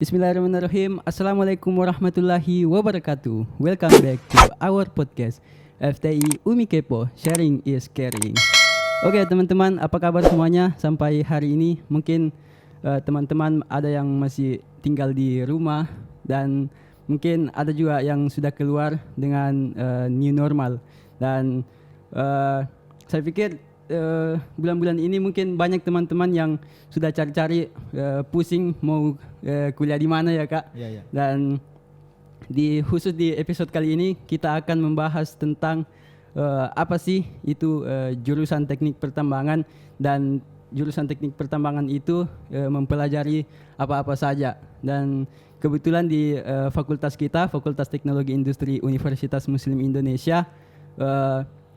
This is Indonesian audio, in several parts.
Bismillahirrahmanirrahim. Assalamualaikum warahmatullahi wabarakatuh. Welcome back to our podcast FTI Umi Kepo, Sharing is Caring. Oke teman-teman, apa kabar semuanya sampai hari ini? Mungkin teman-teman ada yang masih tinggal di rumah dan mungkin ada juga yang sudah keluar dengan new normal. Dan saya pikir bulan-bulan ini mungkin banyak teman-teman yang sudah cari-cari pusing mau kuliah di mana ya Kak. Iya. Dan khusus di episode kali ini kita akan membahas tentang apa sih itu jurusan teknik pertambangan, dan jurusan teknik pertambangan itu mempelajari apa-apa saja. Dan kebetulan di fakultas kita, Fakultas Teknologi Industri Universitas Muslim Indonesia,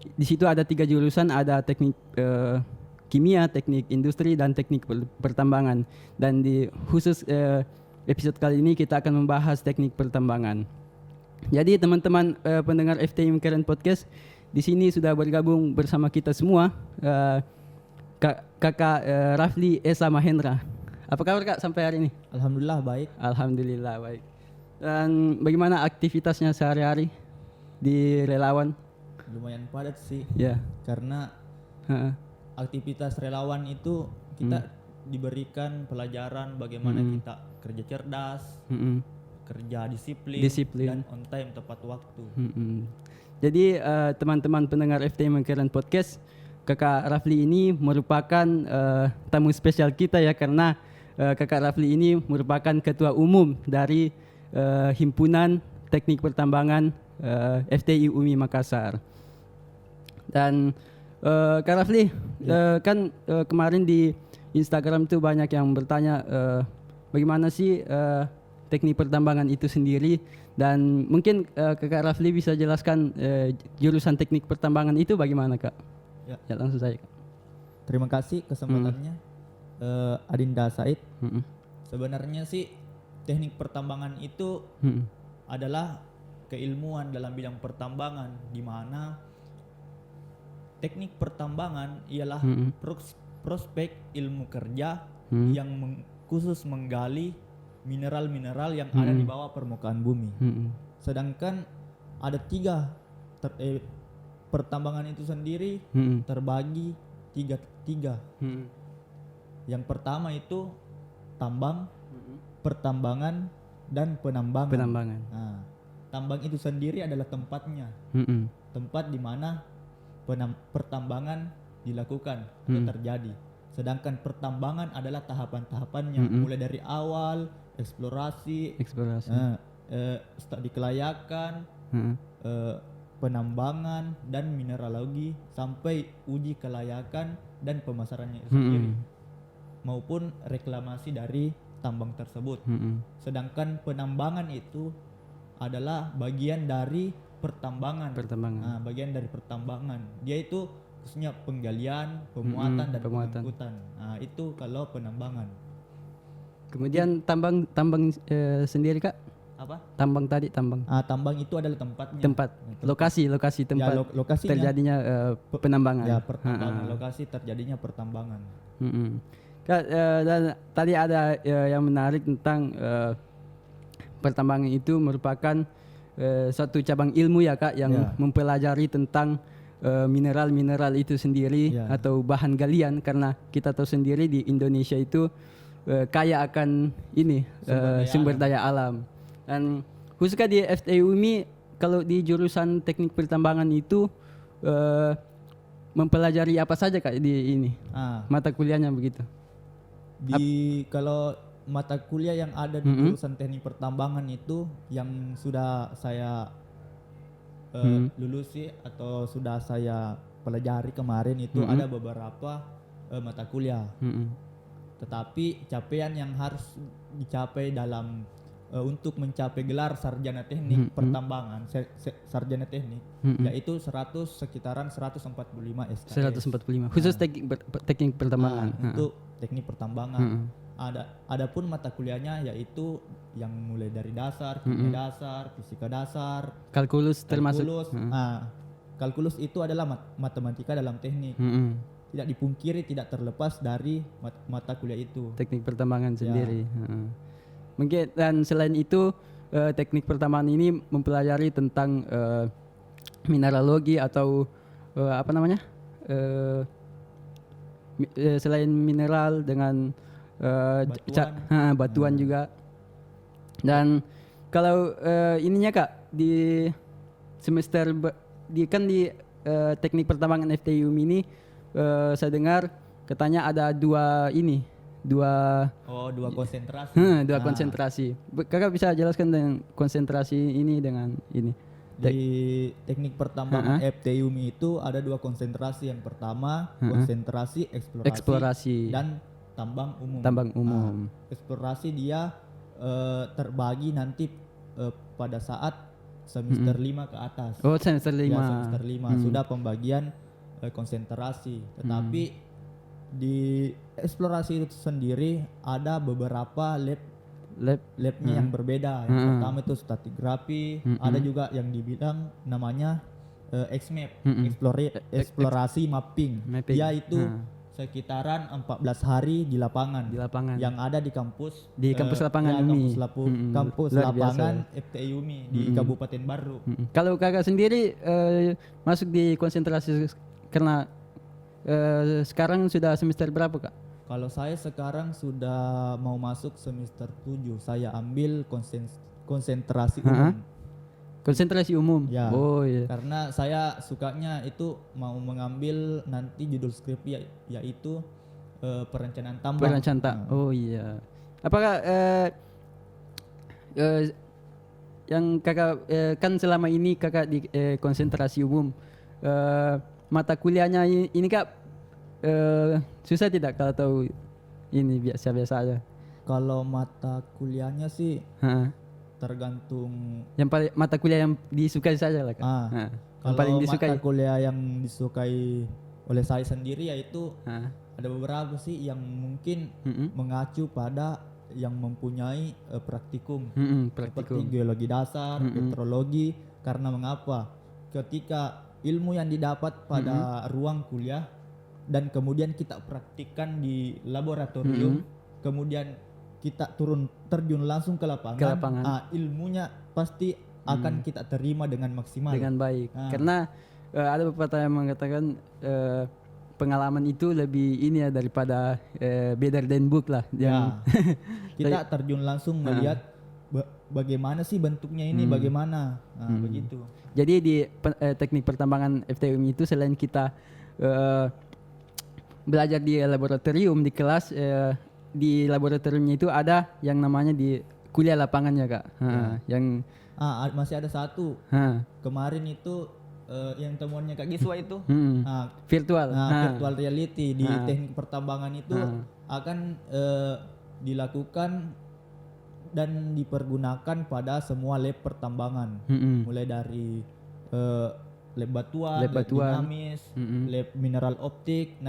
di situ ada 3 jurusan, ada teknik kimia, teknik industri, dan teknik pertambangan. Dan di khusus episode kali ini kita akan membahas teknik pertambangan. Jadi teman-teman pendengar FTI Current Podcast, di sini sudah bergabung bersama kita semua Kakak Rafli Esa Mahendra. Apa kabar Kak sampai hari ini? Alhamdulillah baik. Alhamdulillah baik. Dan bagaimana aktivitasnya sehari-hari di relawan? Lumayan padat sih. Ya. Karena aktivitas relawan itu kita diberikan pelajaran bagaimana kita kerja cerdas, kerja disiplin, dan on time tepat waktu. Jadi teman-teman pendengar FTI Current Podcast, Kakak Rafli ini merupakan tamu spesial kita ya, karena Kakak Rafli ini merupakan ketua umum dari Himpunan Teknik Pertambangan FTI UMI Makassar. Dan Kak Rafli, kan kemarin di Instagram itu banyak yang bertanya bagaimana sih teknik pertambangan itu sendiri, dan mungkin Kak Rafli bisa jelaskan jurusan teknik pertambangan itu bagaimana Kak? Ya langsung saja Kak. Terima kasih kesempatannya Adinda Said. Sebenarnya sih teknik pertambangan itu adalah keilmuan dalam bidang pertambangan, di mana teknik pertambangan ialah prospek ilmu kerja yang khusus menggali mineral-mineral yang ada di bawah permukaan bumi. Sedangkan ada 3 pertambangan itu sendiri terbagi tiga. Yang pertama itu tambang, pertambangan, dan penambangan. Nah, tambang itu sendiri adalah tempatnya, tempat di mana pertambangan dilakukan atau terjadi. Sedangkan pertambangan adalah tahapan-tahapannya, mulai dari awal eksplorasi, studi kelayakan, penambangan dan mineralogi, sampai uji kelayakan dan pemasarannya itu sendiri, maupun reklamasi dari tambang tersebut. Sedangkan penambangan itu adalah bagian dari pertambangan. Nah, bagian dari pertambangan. Dia itu khususnya penggalian, pemuatan dan pengangkutan. Nah, itu kalau penambangan. Kemudian tambang sendiri Kak? Apa? Tambang. Tambang itu adalah tempatnya. Lokasi tempat terjadinya penambangan. Ya, pertambangan. Lokasi terjadinya pertambangan. Kak, dan tadi ada yang menarik tentang pertambangan itu merupakan suatu cabang ilmu ya Kak, yang mempelajari tentang mineral-mineral itu sendiri atau bahan galian, karena kita tahu sendiri di Indonesia itu kaya akan sumber daya alam. Dan khususnya di FTI UMI, kalau di jurusan teknik pertambangan itu mempelajari apa saja Kak di ini? Mata kuliahnya begitu. Kalau mata kuliah yang ada di jurusan teknik pertambangan itu yang sudah saya lulusi atau sudah saya pelajari kemarin itu ada beberapa mata kuliah. Tetapi capaian yang harus dicapai dalam untuk mencapai gelar sarjana teknik pertambangan, sarjana teknik, yaitu sekitaran 145 SKS. 145 khusus teknik pertambangan. Untuk teknik pertambangan. Adapun mata kuliahnya yaitu yang mulai dari dasar, kimia dasar, fisika dasar, kalkulus termasuk. Kalkulus itu adalah matematika dalam teknik. Tidak dipungkiri, tidak terlepas dari mata kuliah itu. Teknik pertambangan sendiri. Mungkin dan selain itu teknik pertambangan ini mempelajari tentang mineralogi atau apa namanya? Selain mineral dengan batuan juga. Dan kalau ininya Kak di semester di teknik pertambangan FTIUM ini saya dengar katanya ada dua konsentrasi. Dua konsentrasi. Kakak bisa jelaskan dengan konsentrasi ini dengan ini? Di teknik pertambangan FTIUM itu ada 2 konsentrasi. Yang pertama konsentrasi eksplorasi dan tambang umum. Eksplorasi dia terbagi nanti pada saat semester 5 ke atas. Oh, semester 5. Ya, semester 5 sudah pembagian konsentrasi. Tetapi di eksplorasi itu sendiri ada beberapa labnya yang berbeda. Yang pertama itu stratigrafi, ada juga yang dibilang namanya XMAP, eksplorasi mapping. Dia itu sekitaran 14 hari di lapangan. Yang ada di kampus lapangan UMI. Kampus lapangan FTI UMI di Kabupaten Baru. Kalau kakak sendiri masuk di konsentrasi karena sekarang sudah semester berapa Kak? Kalau saya sekarang sudah mau masuk semester 7. Saya ambil konsentrasi umum. Konsentrasi umum. Ya. Oh iya. Karena saya sukanya itu mau mengambil nanti judul skripsi yaitu perencanaan tambang. Oh iya. Apakah yang kakak kan selama ini kakak di konsentrasi umum, mata kuliahnya ini Kak susah tidak kalau tahu ini biasa-biasa aja? Kalau mata kuliahnya sih tergantung yang paling mata kuliah yang disukai saja lah Kak. Kalau paling disukai mata kuliah yang disukai oleh saya sendiri yaitu ada beberapa sih yang mungkin mengacu pada yang mempunyai praktikum. Seperti geologi dasar, petrologi. Karena mengapa? Ketika ilmu yang didapat pada ruang kuliah dan kemudian kita praktikkan di laboratorium, kemudian kita terjun langsung ke lapangan. Ilmunya pasti akan kita terima dengan maksimal, dengan baik. Karena ada beberapa yang mengatakan pengalaman itu lebih ini ya daripada better than book lah. Kita terjun langsung melihat bagaimana sih bentuknya ini, bagaimana begitu. Jadi di teknik pertambangan FTIUM itu selain kita belajar di laboratorium di kelas, di laboratoriumnya itu ada yang namanya di kuliah lapangannya Kak. Yang masih ada satu kemarin itu yang temuannya Kak Giswa itu virtual virtual reality di teknik pertambangan itu akan dilakukan dan dipergunakan pada semua lab pertambangan, mulai dari lab batuan, lab dinamis, lab mineral optik.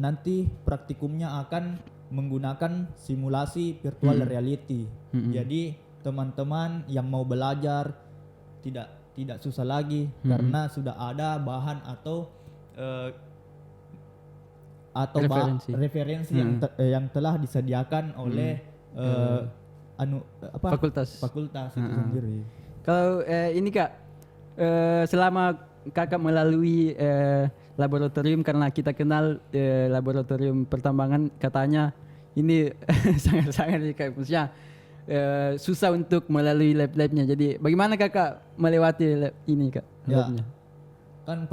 Nanti praktikumnya akan menggunakan simulasi virtual reality. Jadi teman-teman yang mau belajar tidak susah lagi karena sudah ada bahan atau referensi yang telah disediakan oleh fakultas itu sendiri. Kalau ini Kak, selama kakak melalui laboratorium, karena kita kenal laboratorium pertambangan katanya ini sangat-sangat kayak maksudnya susah untuk melalui lab-labnya. Jadi bagaimana kakak melewati lab ini Kak? Labnya? Kan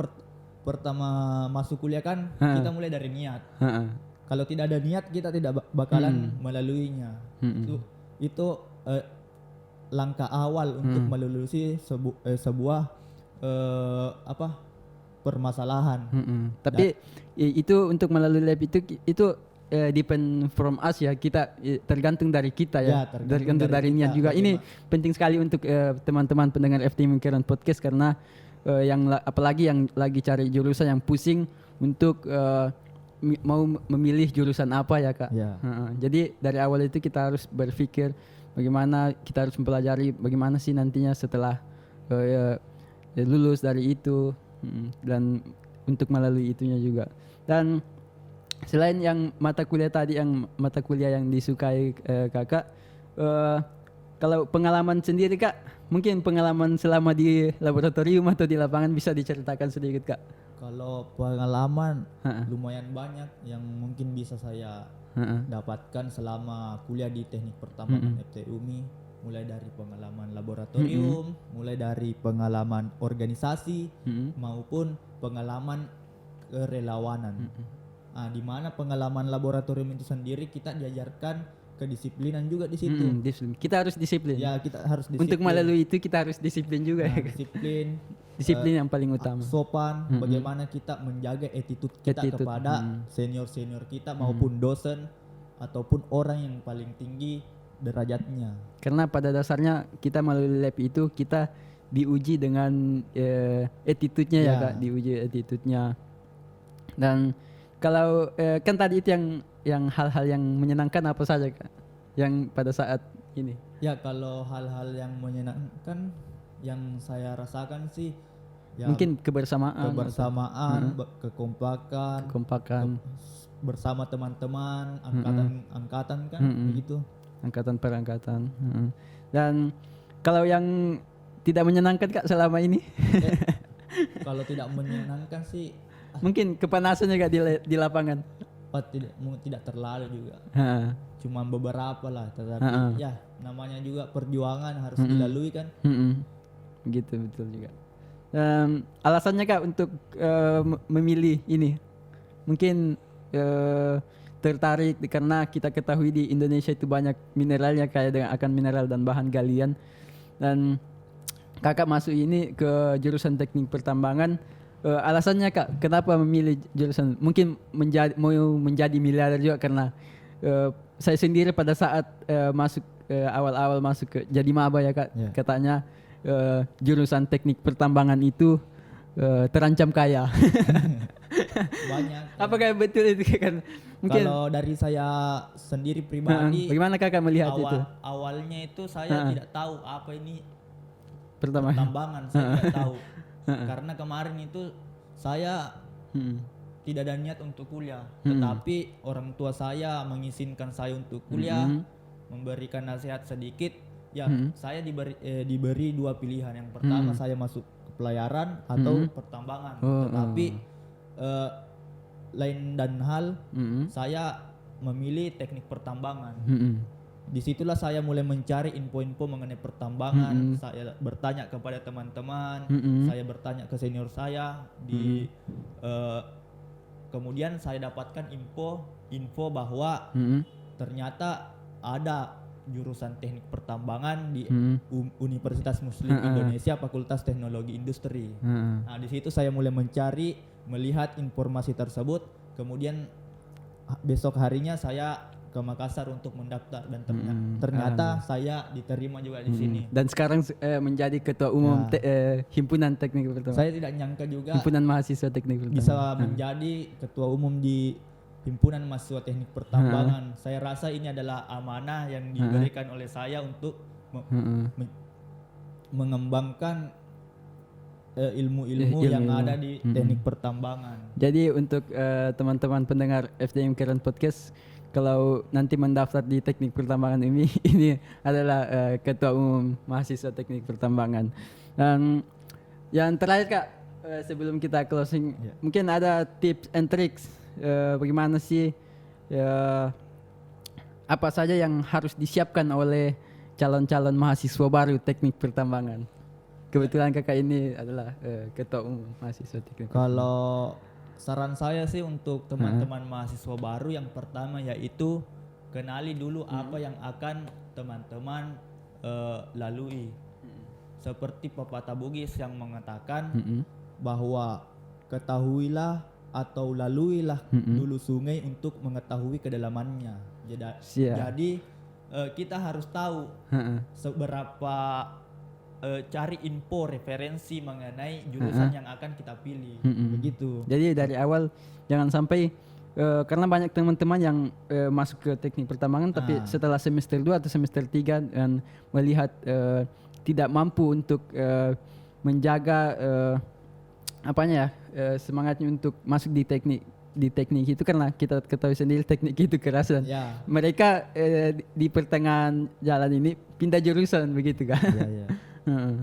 pertama masuk kuliah kan kita mulai dari niat. Kalau tidak ada niat kita tidak bakalan melaluinya. Itu langkah awal untuk melalui sebuah permasalahan. Tapi itu untuk melalui lab itu depend from us ya, kita tergantung dari kita ya, tergantung dari niat juga. Ini penting sekali untuk teman-teman pendengar FT Mingkiran Podcast, karena apalagi yang lagi cari jurusan, yang pusing untuk mau memilih jurusan apa ya Kak. Jadi dari awal itu kita harus berpikir bagaimana kita harus mempelajari bagaimana sih nantinya setelah lulus dari itu, dan untuk melalui itunya juga. Dan selain yang mata kuliah tadi, yang mata kuliah yang disukai kakak, kalau pengalaman sendiri kak, mungkin pengalaman selama di laboratorium atau di lapangan bisa diceritakan sedikit kak? Kalau pengalaman Ha-ha. lumayan banyak yang mungkin bisa saya Ha-ha. dapatkan selama kuliah di teknik pertambangan FT UMI, mulai dari pengalaman laboratorium, mulai dari pengalaman organisasi maupun pengalaman kerelawanan. Nah, di mana pengalaman laboratorium itu sendiri kita diajarkan kedisiplinan juga di situ. Disiplin. Kita harus disiplin. Ya, kita harus disiplin. Untuk melalui itu kita harus disiplin juga. Nah, disiplin, Disiplin yang paling utama. sopan, bagaimana kita menjaga attitude kita kepada senior-senior kita maupun dosen ataupun orang yang paling tinggi derajatnya. Karena pada dasarnya kita melalui lab itu kita diuji dengan attitude-nya ya kak, diuji attitude-nya. Dan kalau kan tadi itu yang hal-hal yang menyenangkan apa saja kak, yang pada saat ini? Ya, kalau hal-hal yang menyenangkan yang saya rasakan sih ya mungkin kebersamaan, kekompakan, bersama teman-teman angkatan kan begitu. Angkatan per angkatan. Dan kalau yang tidak menyenangkan kak selama ini? Kalau tidak menyenangkan sih mungkin kepanasannya kak di lapangan? tidak terlalu juga. Cuma beberapa lah, tetapi ya namanya juga perjuangan harus dilalui kan. Gitu betul juga. Alasannya kak untuk memilih ini mungkin tertarik karena kita ketahui di Indonesia itu banyak mineralnya, kaya dengan akan mineral dan bahan galian, dan kakak masuk ini ke jurusan teknik pertambangan. Alasannya kak kenapa memilih jurusan, mungkin mau menjadi miliarder juga? Karena saya sendiri pada saat masuk awal-awal masuk ke jadi maba ya kak, katanya jurusan teknik pertambangan itu terancam kaya. Banyak. Apakah betul itu kan? Mungkin kalau dari saya sendiri pribadi, bagaimana kakak melihat itu? Awalnya itu saya tidak tahu apa ini Pertambangan. pertambangan, saya tidak tahu. Karena kemarin itu saya tidak ada niat untuk kuliah, tetapi orang tua saya mengizinkan saya untuk kuliah, memberikan nasihat sedikit. Ya, saya diberi dua pilihan. Yang pertama saya masuk ke pelayaran atau pertambangan. Tetapi lain dan hal, saya memilih teknik pertambangan. Disitulah saya mulai mencari info-info mengenai pertambangan. Saya bertanya kepada teman-teman, saya bertanya ke senior saya kemudian saya dapatkan info bahwa ternyata ada jurusan teknik pertambangan di Universitas Muslim Indonesia, Fakultas Teknologi Industri. Nah, di situ saya mulai mencari, melihat informasi tersebut. Kemudian besok harinya saya ke Makassar untuk mendaftar dan ternyata saya diterima juga di sini. Dan sekarang menjadi ketua umum himpunan teknik pertambangan. Saya tidak nyangka juga himpunan mahasiswa teknik pertambangan bisa menjadi ketua umum di himpunan mahasiswa teknik pertambangan. Saya rasa ini adalah amanah yang diberikan oleh saya untuk mengembangkan ilmu-ilmu yang ada di teknik pertambangan. Jadi untuk teman-teman pendengar FDM Keren Podcast, kalau nanti mendaftar di teknik pertambangan ini adalah ketua umum mahasiswa teknik pertambangan. Dan yang terakhir kak, sebelum kita closing, mungkin ada tips and tricks bagaimana sih apa saja yang harus disiapkan oleh calon-calon mahasiswa baru teknik pertambangan? Kebetulan kakak ini adalah ketua umum mahasiswa teknik. Kalau saran saya sih untuk teman-teman mahasiswa baru, yang pertama yaitu kenali dulu apa yang akan teman-teman lalui. Seperti pepatah Bugis yang mengatakan bahwa ketahuilah atau laluilah dulu sungai untuk mengetahui kedalamannya. Jadi kita harus tahu seberapa cari info referensi mengenai jurusan yang akan kita pilih. Begitu. Jadi dari awal jangan sampai karena banyak teman-teman yang masuk ke teknik pertambangan tapi setelah semester 2 atau semester 3 dan melihat tidak mampu untuk menjaga semangatnya untuk masuk di teknik di teknik itu karena kita ketahui sendiri teknik itu kerasan. Ya. Mereka di pertengahan jalan ini pindah jurusan begitu kan. Iya, iya. Heeh.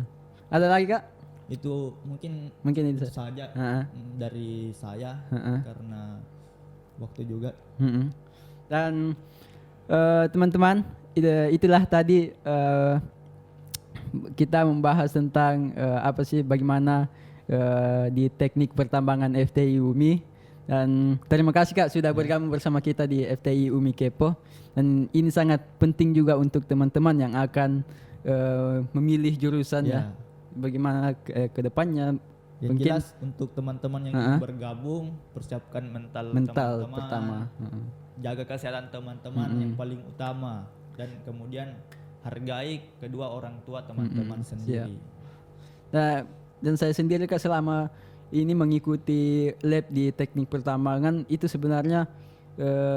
Ada lagi Kak? Itu mungkin Mungkin itu saja Heeh. dari saya Heeh. karena waktu juga. Mm-mm. Dan teman-teman, itulah tadi kita membahas tentang apa sih bagaimana di teknik pertambangan FTI UMI. Dan terima kasih Kak sudah bergabung bersama kita di FTI UMI Kepo. Dan ini sangat penting juga untuk teman-teman yang akan memilih jurusan ya. Bagaimana ke depannya. Yang Mungkin jelas untuk teman-teman yang ingin bergabung, persiapkan mental teman-teman, pertama. jaga kesehatan teman-teman yang paling utama, dan kemudian hargai kedua orang tua teman-teman sendiri. Nah, dan saya sendiri Kak selama ini mengikuti lab di teknik pertambangan itu sebenarnya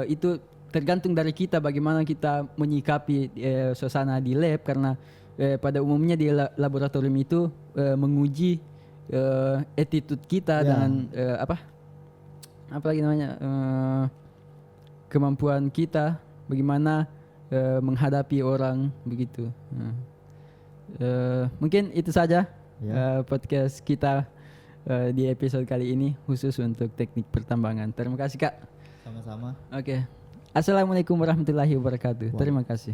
itu tergantung dari kita bagaimana kita menyikapi suasana di lab, karena pada umumnya di laboratorium itu menguji attitude kita dan apa lagi namanya kemampuan kita bagaimana menghadapi orang begitu. Mungkin itu saja podcast kita di episode kali ini khusus untuk teknik pertambangan. Terima kasih Kak. Sama-sama. Oke. Assalamualaikum warahmatullahi wabarakatuh. Wow. Terima kasih.